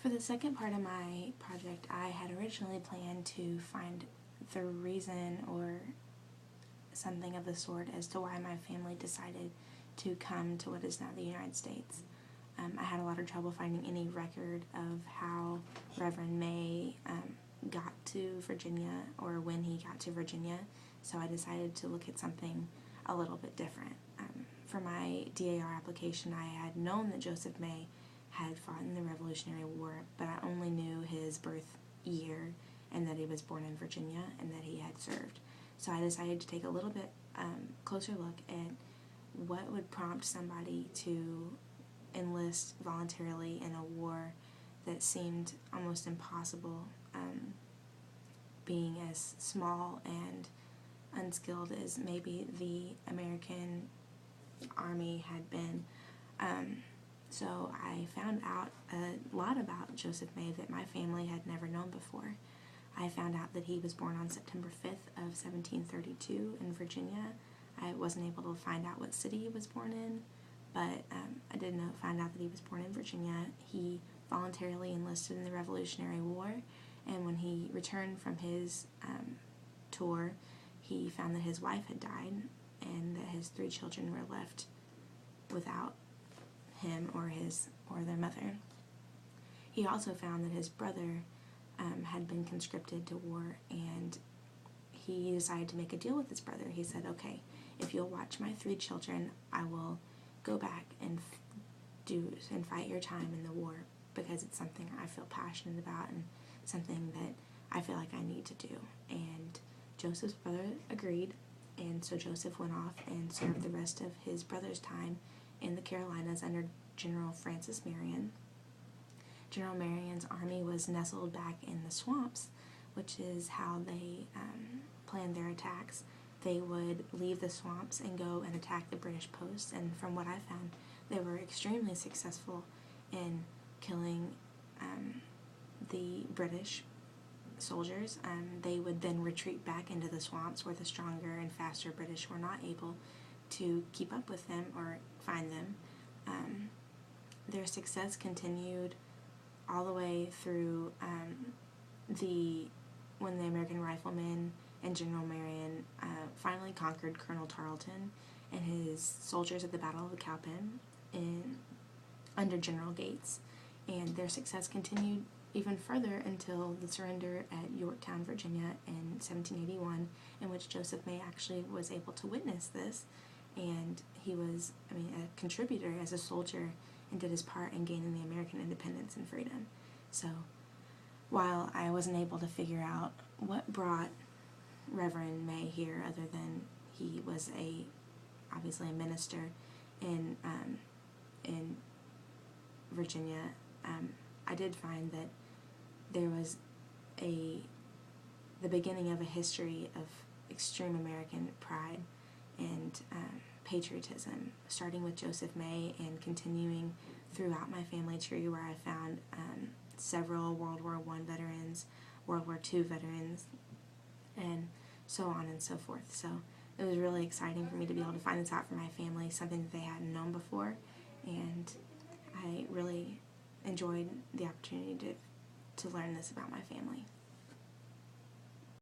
For the second part of my project, I had originally planned to find the reason or something of the sort as to why my family decided to come to what is now the United States. I had a lot of trouble finding any record of how Reverend May got to Virginia or when he got to Virginia, so I decided to look at something a little bit different. For my DAR application, I had known that Joseph May had fought in the Revolutionary War, but I only knew his birth year and that he was born in Virginia and that he had served. So I decided to take a little bit closer look at what would prompt somebody to enlist voluntarily in a war that seemed almost impossible, being as small and unskilled as maybe the American Army had been. So I found out a lot about Joseph May that my family had never known before. I found out that he was born on September 5th of 1732 in Virginia. I wasn't able to find out what city he was born in, but I did find out that he was born in Virginia. He voluntarily enlisted in the Revolutionary War, and when he returned from his tour, he found that his wife had died and that his 3 children were left without him or their mother. He also found that his brother had been conscripted to war, and he decided to make a deal with his brother. He said, okay, if you'll watch my 3 children, I will go back and fight your time in the war, because it's something I feel passionate about and something that I feel like I need to do. And Joseph's brother agreed, and so Joseph went off and served the rest of his brother's time in the Carolinas under General Francis Marion. General Marion's army was nestled back in the swamps, which is how they planned their attacks. They would leave the swamps and go and attack the British posts, and from what I found, they were extremely successful in killing the British soldiers. They would then retreat back into the swamps where the stronger and faster British were not able to keep up with them or find them. Their success continued all the way through when the American Riflemen and General Marion finally conquered Colonel Tarleton and his soldiers at the Battle of the Cowpen under General Gates. And their success continued even further until the surrender at Yorktown, Virginia in 1781, in which Joseph May actually was able to witness this. And he was, a contributor as a soldier and did his part in gaining the American independence and freedom. So while I wasn't able to figure out what brought Reverend May here, other than he was obviously a minister in Virginia, I did find that there was the beginning of a history of extreme American pride and patriotism, starting with Joseph May and continuing throughout my family tree, where I found several World War I veterans, World War II veterans, and so on and so forth. So it was really exciting for me to be able to find this out for my family, something that they hadn't known before, and I really enjoyed the opportunity to learn this about my family.